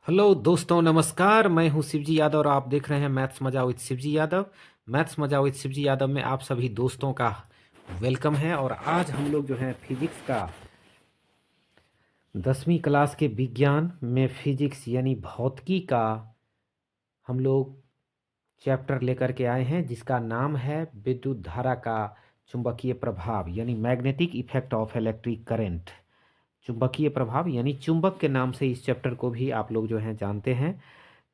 Hello दोस्तों, नमस्कार। मैं हूं शिवजी यादव और आप देख रहे हैं मैथ्स मजा विद शिवजी यादव। मैथ्स मजा विद शिवजी यादव में आप सभी दोस्तों का वेलकम है। और आज हम लोग जो है फिजिक्स का 10वीं क्लास के विज्ञान में फिजिक्स यानी भौतिकी का हम लोग चैप्टर लेकर के आए हैं, जिसका नाम है विद्युत धारा का चुंबकीय प्रभाव यानी magnetic effect of electric current. चुंबकीय प्रभाव यानी चुंबक के नाम से इस चैप्टर को भी आप लोग जो हैं जानते हैं।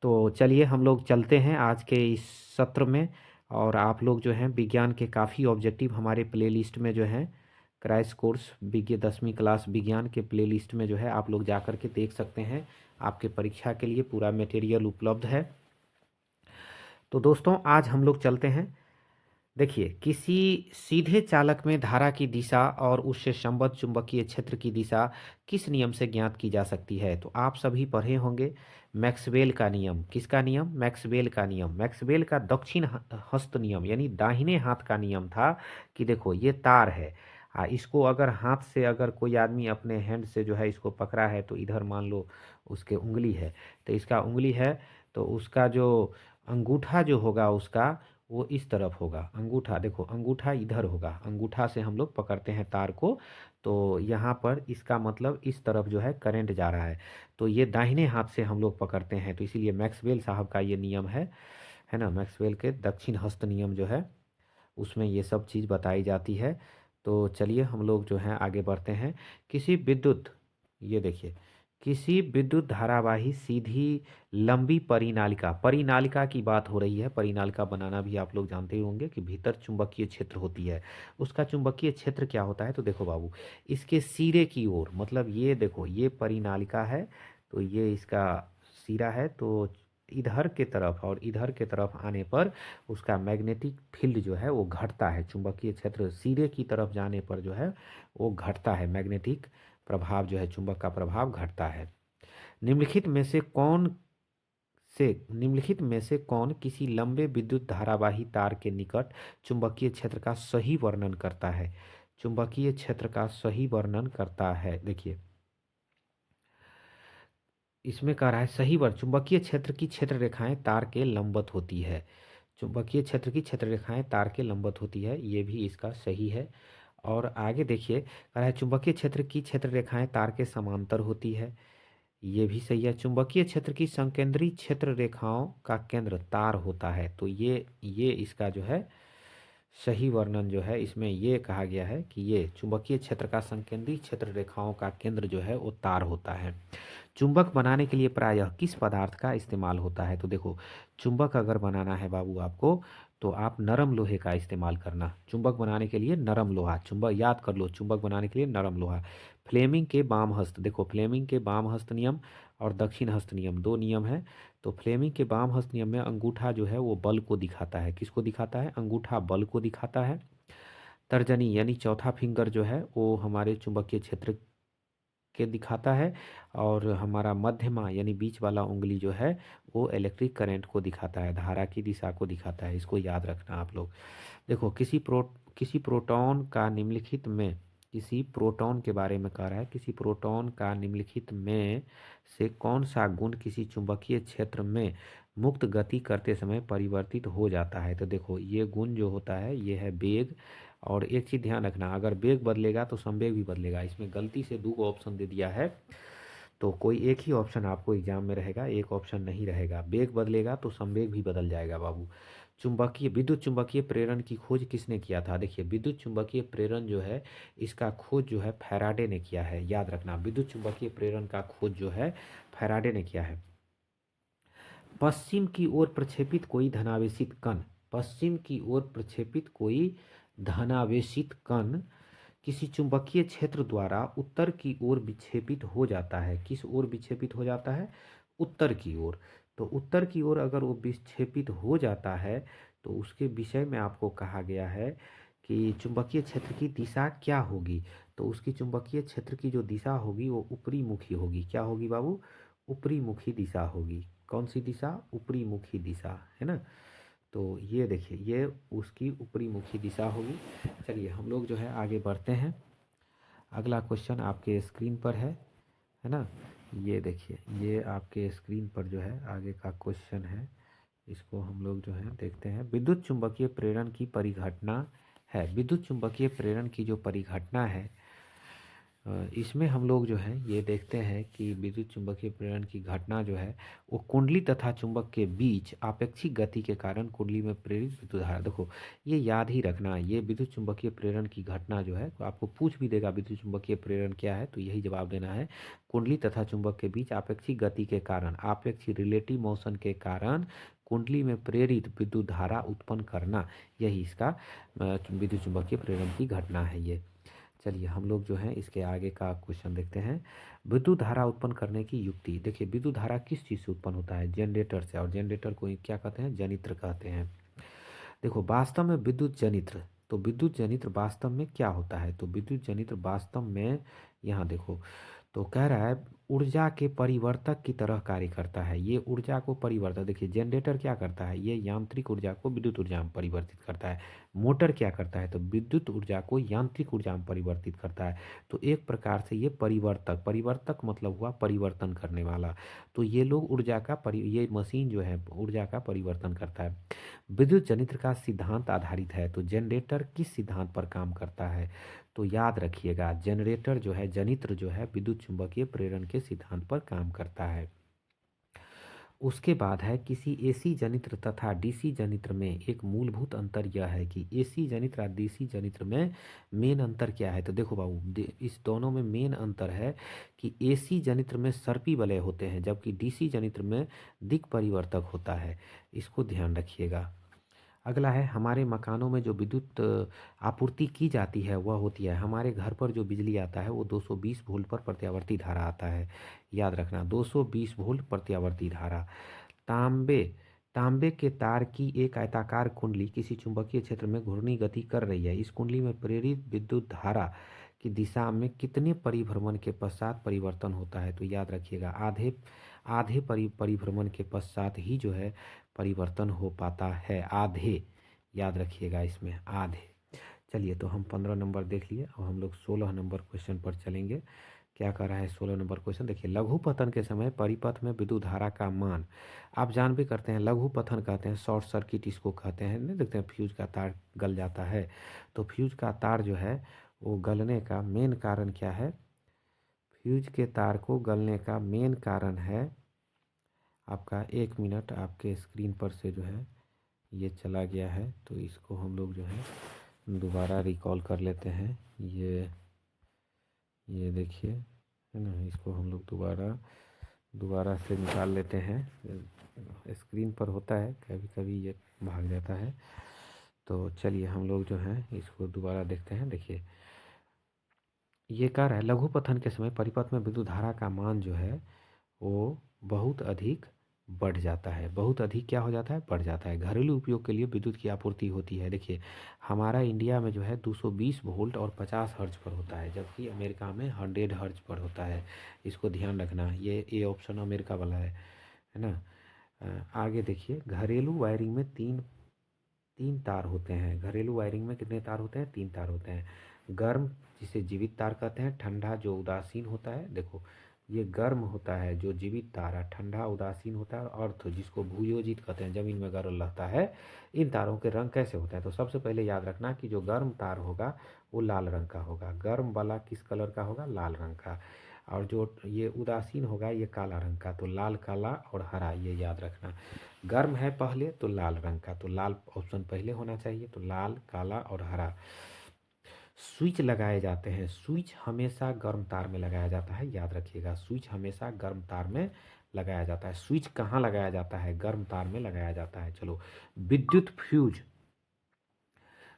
तो चलिए हम लोग चलते हैं आज के इस सत्र में। और आप लोग जो हैं विज्ञान के काफ़ी ऑब्जेक्टिव हमारे प्लेलिस्ट में जो हैं क्रैश कोर्स 10वीं क्लास विज्ञान के प्लेलिस्ट में जो है आप लोग जा कर के देख सकते हैं। आपके परीक्षा के लिए पूरा मटेरियल उपलब्ध है। तो दोस्तों आज हम लोग चलते हैं। देखिए, किसी सीधे चालक में धारा की दिशा और उससे संबद्ध चुंबकीय क्षेत्र की दिशा किस नियम से ज्ञात की जा सकती है? तो आप सभी पढ़े होंगे मैक्सवेल का नियम। किसका नियम? मैक्सवेल का नियम। मैक्सवेल का दक्षिण हस्त नियम यानी दाहिने हाथ का नियम था कि देखो ये तार है, इसको अगर हाथ से अगर कोई आदमी अपने हैंड से जो है इसको पकड़ा है तो इधर मान लो उसके उंगली है, तो इसका उंगली है तो उसका जो अंगूठा जो होगा उसका वो इस तरफ होगा। अंगूठा देखो, अंगूठा इधर होगा, अंगूठा से हम लोग पकड़ते हैं तार को, तो यहाँ पर इसका मतलब इस तरफ जो है करंट जा रहा है। तो ये दाहिने हाथ से हम लोग पकड़ते हैं, तो इसीलिए मैक्सवेल साहब का ये नियम है ना। मैक्सवेल के दक्षिण हस्त नियम जो है उसमें ये सब चीज़ बताई जाती है। तो चलिए हम लोग जो है आगे बढ़ते हैं। किसी विद्युत ये देखिए, किसी विद्युत धारावाही सीधी लंबी परिनालिका, परिनालिका की बात हो रही है। परिनालिका बनाना भी आप लोग जानते ही होंगे कि भीतर चुंबकीय क्षेत्र होती है। उसका चुंबकीय क्षेत्र क्या होता है? तो देखो बाबू, इसके सिरे की ओर, मतलब ये देखो ये परिनालिका है, तो ये इसका सिरा है, तो इधर के तरफ और इधर के तरफ आने पर उसका मैग्नेटिक फील्ड जो है वो घटता है। चुंबकीय क्षेत्र सिरे की तरफ जाने पर जो है वो घटता है। मैग्नेटिक प्रभाव जो है, चुंबक का प्रभाव घटता है। निम्नलिखित में से कौन निम्नलिखित में से कौन किसी लंबे विद्युत धारावाही तार के निकट चुंबकीय क्षेत्र का सही वर्णन करता है? चुंबकीय क्षेत्र का सही वर्णन करता है। देखिए, इसमें कह रहा है सही वर्ग चुंबकीय क्षेत्र की क्षेत्र रेखाएं तार के लंबवत होती है। चुंबकीय क्षेत्र की क्षेत्र रेखाएं तार के लंबवत होती है, ये भी इसका सही है। और आगे देखिए, कह रहा है चुंबकीय क्षेत्र की क्षेत्र रेखाएं तार के समांतर होती है, ये भी सही है। चुंबकीय क्षेत्र की संकेंद्री क्षेत्र रेखाओं का केंद्र तार होता है, तो ये इसका जो है सही वर्णन जो है इसमें ये कहा गया है कि ये चुंबकीय क्षेत्र का संकेंद्री क्षेत्र रेखाओं का केंद्र जो है वो तार होता है। चुंबक बनाने के लिए प्रायः किस पदार्थ का इस्तेमाल होता है? तो देखो, चुंबक अगर बनाना है बाबू आपको, तो आप नरम लोहे का इस्तेमाल करना। चुंबक बनाने के लिए नरम लोहा, चुंबक याद कर लो, चुंबक बनाने के लिए नरम लोहा। फ्लेमिंग के बाम हस्त, देखो फ्लेमिंग के बाम हस्त नियम और दक्षिण हस्त नियम दो नियम है। तो फ्लेमिंग के बाम हस्त नियम में अंगूठा जो है वो बल को दिखाता है। किसको दिखाता है? अंगूठा बल को दिखाता है। तर्जनी यानी चौथा फिंगर जो है वो हमारे चुंबकीय क्षेत्र के दिखाता है। और हमारा मध्यमा यानी बीच वाला उंगली जो है वो इलेक्ट्रिक करंट को दिखाता है, धारा की दिशा को दिखाता है। इसको याद रखना आप लोग। देखो, किसी प्रोटॉन का निम्नलिखित में, किसी प्रोटॉन के बारे में कह रहा है, किसी प्रोटॉन का निम्नलिखित में से कौन सा गुण किसी चुंबकीय क्षेत्र में मुक्त गति करते समय परिवर्तित हो जाता है? तो देखो, ये गुण जो होता है ये है वेग। और एक चीज़ ध्यान रखना, अगर वेग बदलेगा तो संवेग भी बदलेगा। इसमें गलती से दो ऑप्शन दे दिया है, तो कोई एक ही ऑप्शन आपको एग्जाम में रहेगा, एक ऑप्शन नहीं रहेगा। वेग बदलेगा तो संवेग भी बदल जाएगा बाबू। चुंबकीय विद्युत चुंबकीय प्रेरण की खोज किसने किया था? देखिए, विद्युत चुंबकीय प्रेरण जो है इसका खोज जो है फैराडे ने किया है। याद रखना, विद्युत चुंबकीय प्रेरण का खोज जो है फैराडे ने किया है। पश्चिम की ओर प्रक्षेपित कोई धनावेशित कण, पश्चिम की ओर प्रक्षेपित कोई धनावेशित कण किसी चुंबकीय क्षेत्र द्वारा उत्तर की ओर विक्षेपित हो जाता है। किस ओर विक्षेपित हो जाता है? उत्तर की ओर। तो उत्तर की ओर अगर वो विक्षेपित हो जाता है तो उसके विषय में आपको कहा गया है कि चुंबकीय क्षेत्र की दिशा क्या होगी। तो उसकी चुंबकीय क्षेत्र की जो दिशा होगी वो ऊपरी मुखी होगी। क्या होगी बाबू? ऊपरी मुखी दिशा होगी। कौन सी दिशा? ऊपरी मुखी दिशा, है ना। तो ये देखिए, ये उसकी ऊपरी मुखी दिशा होगी। चलिए हम लोग जो है आगे बढ़ते हैं। अगला क्वेश्चन आपके स्क्रीन पर है ना। ये देखिए, ये आपके स्क्रीन पर जो है आगे का क्वेश्चन है, इसको हम लोग जो है देखते हैं। विद्युत चुम्बकीय प्रेरण की परिघटना है, विद्युत चुम्बकीय प्रेरण की जो परिघटना है, इसमें हम लोग जो है ये देखते हैं कि विद्युत चुम्बकीय प्रेरण की घटना जो है वो कुंडली तथा चुंबक के बीच आपेक्षिक गति के कारण कुंडली में प्रेरित विद्युत धारा। देखो, ये याद ही रखना, ये विद्युत चुम्बकीय प्रेरण की घटना जो है, तो आपको पूछ भी देगा विद्युत चुम्बकीय प्रेरण क्या है, तो यही जवाब देना है, कुंडली तथा चुंबक के बीच आपेक्षिक गति के कारण, आपेक्षिक रिलेटिव मोशन के कारण कुंडली में प्रेरित विद्युत धारा उत्पन्न करना, यही इसका विद्युत चुम्बकीय प्रेरण की घटना है ये। चलिए हम लोग जो है इसके आगे का क्वेश्चन देखते हैं। विद्युत धारा उत्पन्न करने की युक्ति। देखिए, विद्युत धारा किस चीज़ से उत्पन्न होता है? जनरेटर से, और जनरेटर को क्या कहते हैं? जनित्र कहते हैं। देखो, वास्तव में विद्युत जनित्र, तो विद्युत जनित्र वास्तव में क्या होता है? तो विद्युत जनित्र वास्तव में, यहाँ देखो, तो कह रहा है ऊर्जा के परिवर्तक की तरह कार्य करता है। ये ऊर्जा को परिवर्तक, देखिए जनरेटर क्या करता है, ये यांत्रिक ऊर्जा को विद्युत ऊर्जा में परिवर्तित करता है। मोटर क्या करता है, तो विद्युत ऊर्जा को यांत्रिक ऊर्जा में परिवर्तित करता है। तो एक प्रकार से ये परिवर्तक, परिवर्तक मतलब हुआ परिवर्तन करने वाला। तो ये लोग ऊर्जा का ये मशीन जो है ऊर्जा का परिवर्तन करता है। विद्युत जनित्र का सिद्धांत आधारित है, तो जनरेटर किस सिद्धांत पर काम करता है? तो याद रखिएगा, जनरेटर जो है, जनित्र जो है, विद्युत चुम्बकीय प्रेरण के सिद्धांत पर काम करता है। उसके बाद है, किसी एसी जनित्र तथा डीसी जनित्र में एक मूलभूत अंतर यह है कि एसी जनित्र और डीसी जनित्र में मेन अंतर क्या है? तो देखो बाबू, इस दोनों में मेन अंतर है कि एसी जनित्र में सर्पी वलय होते हैं, जबकि डीसी जनित्र में दिक् परिवर्तक होता है। इसको ध्यान रखिएगा। अगला है, हमारे मकानों में जो विद्युत आपूर्ति की जाती है वह होती है, हमारे घर पर जो बिजली आता है वो 220 वोल्ट पर प्रत्यावर्ती धारा आता है। याद रखना, 220 वोल्ट प्रत्यावर्ती धारा। तांबे तांबे के तार की एक आयताकार कुंडली किसी चुंबकीय क्षेत्र में घूर्णी गति कर रही है। इस कुंडली में प्रेरित विद्युत धारा की दिशा में कितने परिभ्रमण के पश्चात परिवर्तन होता है? तो याद रखिएगा, आधे आधे परिभ्रमण के पश्चात ही जो है परिवर्तन हो पाता है, आधे। याद रखिएगा इसमें आधे। चलिए, तो हम 15 नंबर देख लिए, अब हम लोग 16 नंबर क्वेश्चन पर चलेंगे। क्या कर रहा है 16 नंबर क्वेश्चन? देखिए, लघु पतन के समय परिपथ में विद्युत धारा का मान। आप जान भी करते हैं, लघु पतन कहते हैं, शॉर्ट सर्किट इसको कहते हैं। नहीं देखते हैं फ्यूज का तार गल जाता है, तो फ्यूज का तार जो है वो गलने का मेन कारण क्या है? फ्यूज के तार को गलने का मेन कारण है आपका, 1 मिनट, आपके स्क्रीन पर से जो है ये चला गया है, तो इसको हम लोग जो है दोबारा रिकॉल कर लेते हैं। ये देखिए, है ना, इसको हम लोग दोबारा से निकाल लेते हैं। स्क्रीन पर होता है कभी कभी ये भाग जाता है, तो चलिए हम लोग जो है इसको दोबारा देखते हैं। देखिए, ये कह रहा है लघु पतन के समय परिपथ में विद्युत धारा का मान जो है वो बहुत अधिक बढ़ जाता है। बहुत अधिक क्या हो जाता है? बढ़ जाता है। घरेलू उपयोग के लिए विद्युत की आपूर्ति होती है। देखिए, हमारा इंडिया में जो है 220 वोल्ट और 50 हर्ट्ज पर होता है, जबकि अमेरिका में 100 हर्ट्ज पर होता है। इसको ध्यान रखना, ये ऑप्शन अमेरिका वाला है ना। आगे देखिए, घरेलू वायरिंग में तीन तीन तार होते हैं। घरेलू वायरिंग में कितने तार होते हैं? 3 तार होते हैं। गर्म, जिसे जीवित तार कहते हैं। ठंडा, जो उदासीन होता है। देखो, ये गर्म होता है जो जीवित तार है, ठंडा उदासीन होता है। और अर्थ, जिसको भूयोजित कहते हैं, जमीन में गर्म रहता है। इन तारों के रंग कैसे होते हैं? तो सबसे पहले याद रखना कि जो गर्म तार होगा वो लाल रंग का होगा। गर्म वाला किस कलर का होगा? लाल रंग का। और जो ये उदासीन होगा ये काला रंग का। तो लाल, काला और हरा, ये याद रखना। गर्म है पहले तो लाल रंग का, तो लाल ऑप्शन पहले होना चाहिए। तो लाल, काला और हरा। स्विच लगाए जाते हैं, स्विच हमेशा गर्म तार में लगाया जाता है। याद रखिएगा, स्विच हमेशा गर्म तार में लगाया जाता है। स्विच कहाँ लगाया जाता है? गर्म तार में लगाया जाता है। चलो, विद्युत फ्यूज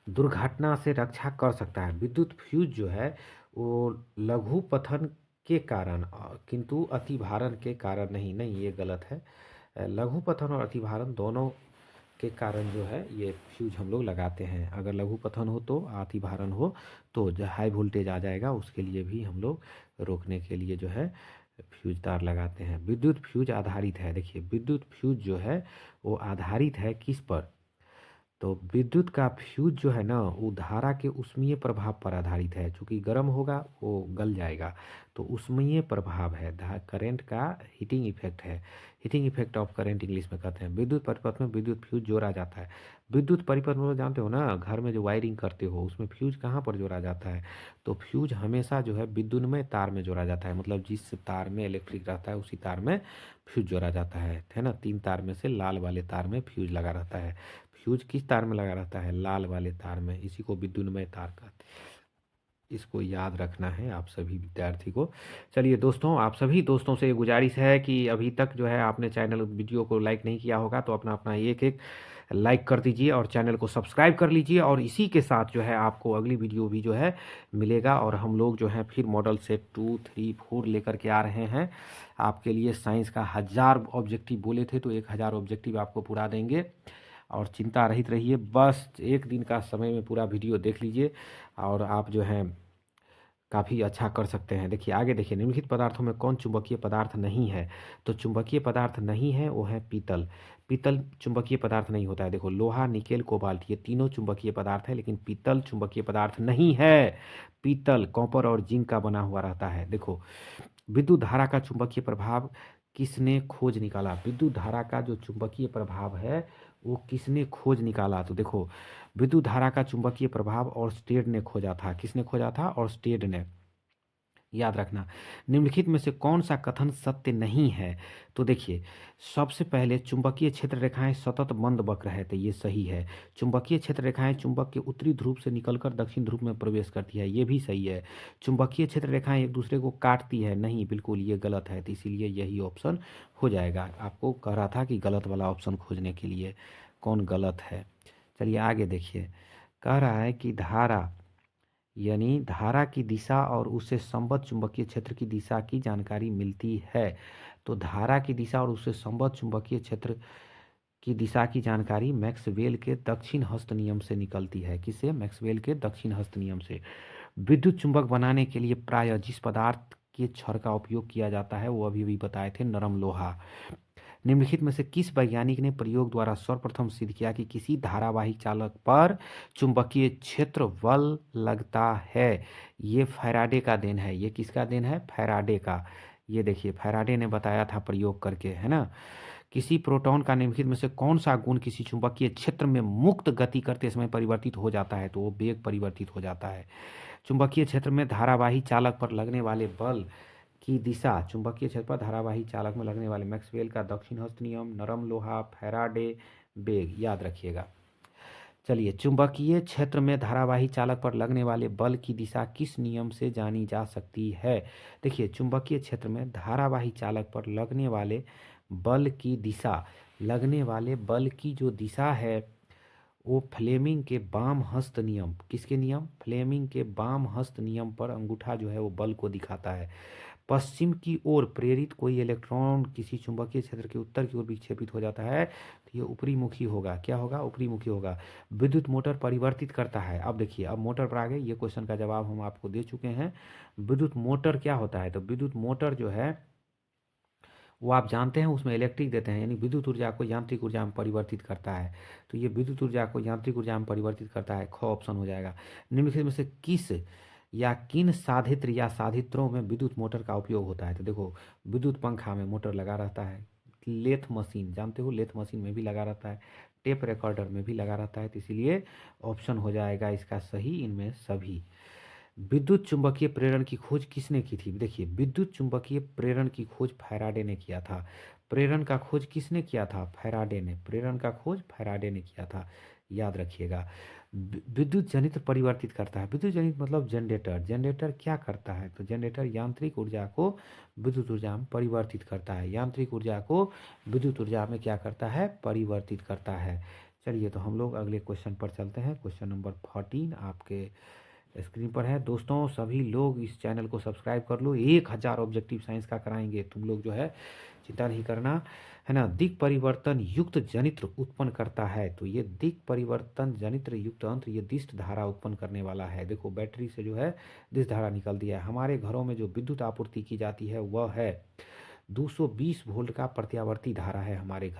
दुर्घटना से रक्षा कर सकता है। विद्युत फ्यूज जो है वो लघु पतन के कारण, किंतु अतिभारण के कारण नहीं। नहीं, ये गलत है। लघु पतन और अतिभारण दोनों के कारण जो है ये फ्यूज हम लोग लगाते हैं। अगर लघु पतन हो तो, अतिभारण हो तो जो हाई वोल्टेज आ जाएगा, उसके लिए भी हम लोग रोकने के लिए जो है फ्यूज तार लगाते हैं। विद्युत फ्यूज आधारित है। देखिए, विद्युत फ्यूज जो है वो आधारित है किस पर? तो विद्युत का फ्यूज जो है ना वो धारा के ऊष्मीय प्रभाव पर आधारित है, चूंकि गर्म होगा वो गल जाएगा। तो ऊष्मीय प्रभाव है, करंट का हीटिंग इफेक्ट है, heating effect of current English में कहते हैं। विद्युत परिपथ में विद्युत फ्यूज जोड़ा जाता है। विद्युत परिपथ में जानते हो ना, घर में जो वायरिंग करते हो उसमें फ्यूज कहाँ पर जोड़ा जाता है? तो फ्यूज हमेशा जो है विद्युन्मय तार में जोड़ा जाता है, मतलब जिस तार में इलेक्ट्रिक रहता है उसी तार में फ्यूज जोड़ा जाता है ना। 3 तार में से लाल वाले तार में फ्यूज लगा रहता है। फ्यूज किस तार में लगा रहता है? लाल वाले तार में, इसी को विद्युन्मय तार कहते हैं। इसको याद रखना है आप सभी विद्यार्थी को। चलिए दोस्तों, आप सभी दोस्तों से गुजारिश है कि अभी तक जो है आपने चैनल वीडियो को लाइक नहीं किया होगा तो अपना अपना एक एक लाइक कर दीजिए और चैनल को सब्सक्राइब कर लीजिए। और इसी के साथ जो है आपको अगली वीडियो भी जो है मिलेगा। और हम लोग जो है फिर मॉडल सेट 2, 3, 4 लेकर के आ रहे हैं आपके लिए। साइंस का 1000 ऑब्जेक्टिव बोले थे तो 1000 ऑब्जेक्टिव आपको पूरा देंगे। और चिंता रहित रहिए, बस एक दिन का समय में पूरा वीडियो देख लीजिए और आप जो हैं काफ़ी अच्छा कर सकते हैं। देखिए आगे देखिए, निम्नलिखित पदार्थों में कौन चुंबकीय पदार्थ नहीं है? तो चुंबकीय पदार्थ नहीं है वो है पीतल। पीतल चुंबकीय पदार्थ नहीं होता है। देखो लोहा, निकेल, कोबाल्ट ये तीनों चुंबकीय पदार्थ है, लेकिन पीतल चुंबकीय पदार्थ नहीं है। पीतल कॉपर और जिंक का बना हुआ रहता है। देखो विद्युत धारा का चुंबकीय प्रभाव किसने खोज निकाला? विद्युत धारा का जो चुंबकीय प्रभाव है वो किसने खोज निकाला? तो देखो विद्युत धारा का चुंबकीय प्रभाव ऑर्स्टेड ने खोजा था। किसने खोजा था? ऑर्स्टेड ने। याद रखना। निम्नलिखित में से कौन सा कथन सत्य नहीं है? तो देखिए सबसे पहले चुंबकीय क्षेत्र रेखाएं सतत मंद वक्र है, तो ये सही है। चुंबकीय क्षेत्र रेखाएं चुंबक के उत्तरी ध्रुव से निकलकर दक्षिण ध्रुव में प्रवेश करती है, ये भी सही है। चुंबकीय क्षेत्र रेखाएं एक दूसरे को काटती है, नहीं, बिल्कुल ये गलत है। तो इसीलिए यही ऑप्शन हो जाएगा। आपको कह रहा था कि गलत वाला ऑप्शन खोजने के लिए कौन गलत है। चलिए आगे देखिए, कह रहा है कि धारा यानी धारा की दिशा और उससे संबद्ध चुंबकीय क्षेत्र की दिशा की जानकारी मिलती है। तो धारा की दिशा और उससे संबद्ध चुंबकीय क्षेत्र की दिशा की जानकारी मैक्सवेल के दक्षिण हस्त नियम से निकलती है। किससे? मैक्सवेल के दक्षिण हस्त नियम से। विद्युत चुंबक बनाने के लिए प्रायः जिस पदार्थ के छड़ का उपयोग किया जाता है वो अभी भी बताए थे, नरम लोहा। निम्नलिखित में से किस वैज्ञानिक ने प्रयोग द्वारा सर्वप्रथम सिद्ध किया कि किसी धारावाही चालक पर चुंबकीय क्षेत्र बल लगता है? ये फैराडे का देन है। ये किसका देन है? फैराडे का। ये देखिए फैराडे ने बताया था प्रयोग करके, है ना। किसी प्रोटॉन का निम्नलिखित में से कौन सा गुण किसी चुंबकीय क्षेत्र में मुक्त गति करते समय परिवर्तित हो जाता है? तो वो वेग परिवर्तित हो जाता है। चुंबकीय क्षेत्र में धारावाही चालक पर लगने वाले बल की दिशा, चुंबकीय क्षेत्र पर धारावाही चालक में लगने वाले मैक्सवेल का दक्षिण हस्त नियम, नरम लोहा, फैराडे, वेग, याद रखिएगा। चलिए चुंबकीय क्षेत्र में धारावाही चालक पर लगने वाले बल की दिशा किस नियम से जानी जा सकती है? देखिए चुंबकीय क्षेत्र में धारावाही चालक पर लगने वाले बल की दिशा, लगने वाले बल की जो दिशा है वो फ्लेमिंग के बाम हस्त नियम, किसके नियम? फ्लेमिंग के बाम हस्त नियम पर अंगूठा जो है वो बल को दिखाता है। पश्चिम की ओर प्रेरित कोई इलेक्ट्रॉन किसी चुंबकीय क्षेत्र के उत्तर की ओर विक्षेपित हो जाता है तो ये ऊपरी मुखी होगा। क्या होगा? ऊपरी मुखी होगा। विद्युत मोटर परिवर्तित करता है। अब देखिए अब मोटर पर आ गए, ये क्वेश्चन का जवाब हम आपको दे चुके हैं। विद्युत मोटर क्या होता है? तो विद्युत मोटर जो है वो आप जानते हैं उसमें इलेक्ट्रिक देते हैं, यानी विद्युत ऊर्जा को यांत्रिक ऊर्जा में परिवर्तित करता है। तो ये विद्युत ऊर्जा को यांत्रिक ऊर्जा में परिवर्तित करता है, ख ऑप्शन हो जाएगा। निम्नलिखित में से किस या किन साधित्र या साधित्रों में विद्युत मोटर का उपयोग होता है? तो देखो विद्युत पंखा में मोटर लगा रहता है, लेथ मशीन जानते हो, लेथ मशीन में भी लगा रहता है, टेप रिकॉर्डर में भी लगा रहता है। तो इसीलिए ऑप्शन हो जाएगा इसका सही इनमें सभी। विद्युत चुंबकीय प्रेरण की खोज किसने की थी? देखिए विद्युत चुंबकीय प्रेरण की खोज फैराडे ने किया था। प्रेरण का खोज किसने किया था? फैराडे ने। प्रेरण का खोज फैराडे ने किया था, याद रखिएगा। विद्युत जनित्र परिवर्तित करता है। विद्युत जनित्र मतलब जनरेटर। जनरेटर क्या करता है? तो जनरेटर यांत्रिक ऊर्जा को विद्युत ऊर्जा में परिवर्तित करता है। यांत्रिक ऊर्जा को विद्युत ऊर्जा में क्या करता है? परिवर्तित करता है। चलिए तो हम लोग अगले क्वेश्चन पर चलते हैं। क्वेश्चन नंबर 14 आपके स्क्रीन पर है। दोस्तों सभी लोग इस चैनल को सब्सक्राइब कर लो, 1000 ऑब्जेक्टिव साइंस का कराएंगे। तुम लोग जो है चिंता नहीं करना, है ना। दिक परिवर्तन युक्त जनित्र उत्पन्न करता है। तो ये दिक परिवर्तन जनित्र युक्त यंत्र ये दिष्ट धारा उत्पन्न करने वाला है। देखो बैटरी से जो है दिष्ट धारा निकल दिया है। हमारे घरों में जो विद्युत आपूर्ति की जाती है वह है 220 वोल्ट का प्रत्यावर्ती धारा है हमारे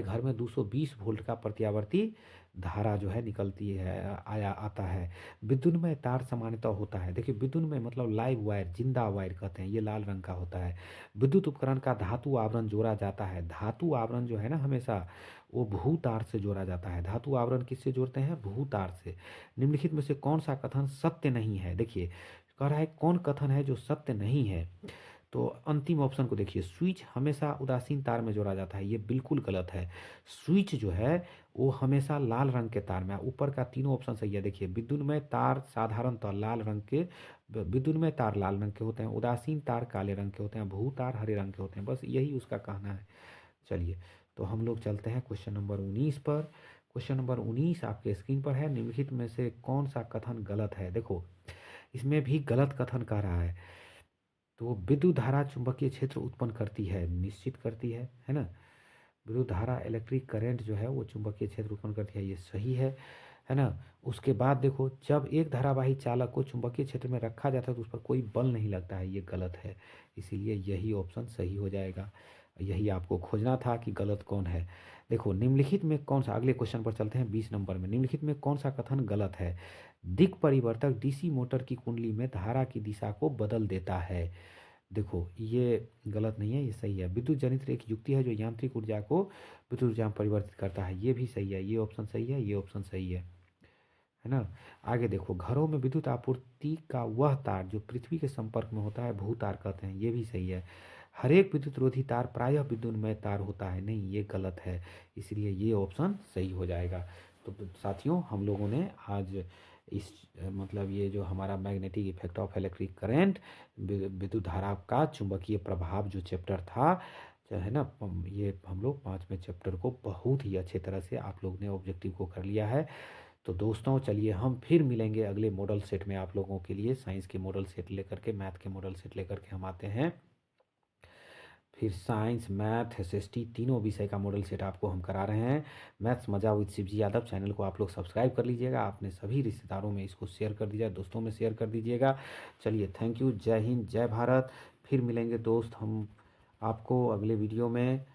घर में 220 वोल्ट का प्रत्यावर्ती धारा जो है निकलती है, आया आता है। विद्युन्मय तार सामान्यतः होता है, देखिए विद्युन्मय मतलब लाइव वायर, जिंदा वायर कहते हैं, ये लाल रंग का होता है। विद्युत उपकरण का धातु आवरण जोड़ा जाता है, धातु आवरण जो है ना हमेशा वो भू तार से जोड़ा जाता है। धातु आवरण किससे जोड़ते हैं? भू तार से। निम्नलिखित में से कौन सा कथन सत्य नहीं है? देखिए कह रहा है कौन कथन है जो सत्य नहीं है। तो अंतिम ऑप्शन को देखिए, स्विच हमेशा उदासीन तार में जोड़ा जाता है, ये बिल्कुल गलत है। स्विच जो है वो हमेशा लाल रंग के तार में। ऊपर का तीनों ऑप्शन सही है। देखिए विद्युन्मय तार साधारणतः लाल रंग के, विद्युन्मय तार लाल रंग के होते हैं, उदासीन तार काले रंग के होते हैं, भू तार हरे रंग के होते हैं, बस यही उसका कहना है। चलिए तो हम लोग चलते हैं क्वेश्चन नंबर 19 पर। क्वेश्चन नंबर 19 आपके स्क्रीन पर है। निम्नलिखित में से कौन सा कथन गलत है? देखो इसमें भी गलत कथन कह रहा है। तो विद्युत धारा चुंबकीय क्षेत्र उत्पन्न करती है, निश्चित करती है ना। विद्युत धारा इलेक्ट्रिक करंट जो है वो चुंबकीय क्षेत्र उत्पन्न करती है, ये सही है ना। उसके बाद देखो जब एक धारावाही चालक को चुंबकीय क्षेत्र में रखा जाता है तो उस पर कोई बल नहीं लगता है, ये गलत है। इसीलिए यही ऑप्शन सही हो जाएगा। यही आपको खोजना था कि गलत कौन है। देखो निम्नलिखित में कौन सा, अगले क्वेश्चन पर चलते हैं 20 नंबर में। निम्नलिखित में कौन सा कथन गलत है? दिक् परिवर्तक डीसी मोटर की कुंडली में धारा की दिशा को बदल देता है। देखो ये गलत नहीं है, ये सही है। विद्युत जनित्र एक युक्ति है जो यांत्रिक ऊर्जा को विद्युत ऊर्जा में परिवर्तित करता है, ये भी सही है। ये ऑप्शन सही है, ये ऑप्शन सही है ना। आगे देखो घरों में विद्युत आपूर्ति का वह तार जो पृथ्वी के संपर्क में होता है भू तार कहते हैं, ये भी सही है। हर एक विद्युत रोधी तार प्रायः विद्युन्मय तार होता है, नहीं ये गलत है। इसलिए ये ऑप्शन सही हो जाएगा। तो साथियों हम लोगों ने आज इस मतलब ये जो हमारा magnetic effect of electric current, विद्युत धारा का चुंबकीय प्रभाव जो चैप्टर था जो है ना, ये हम लोग 5वें चैप्टर को बहुत ही अच्छे तरह से आप लोग ने ऑब्जेक्टिव को कर लिया है। तो दोस्तों चलिए हम फिर मिलेंगे अगले मॉडल सेट में आप लोगों के लिए। साइंस के मॉडल सेट लेकर के, मैथ के मॉडल सेट लेकर के हम आते हैं। फिर साइंस, मैथ, एसएसटी तीनों विषय का मॉडल सेट आपको हम करा रहे हैं। मैथ्स मजा विद शिवजी यादव चैनल को आप लोग सब्सक्राइब कर लीजिएगा, अपने सभी रिश्तेदारों में इसको शेयर कर दीजिएगा, दोस्तों में शेयर कर दीजिएगा। चलिए थैंक यू, जय हिंद, जय भारत। फिर मिलेंगे दोस्त हम आपको अगले वीडियो में।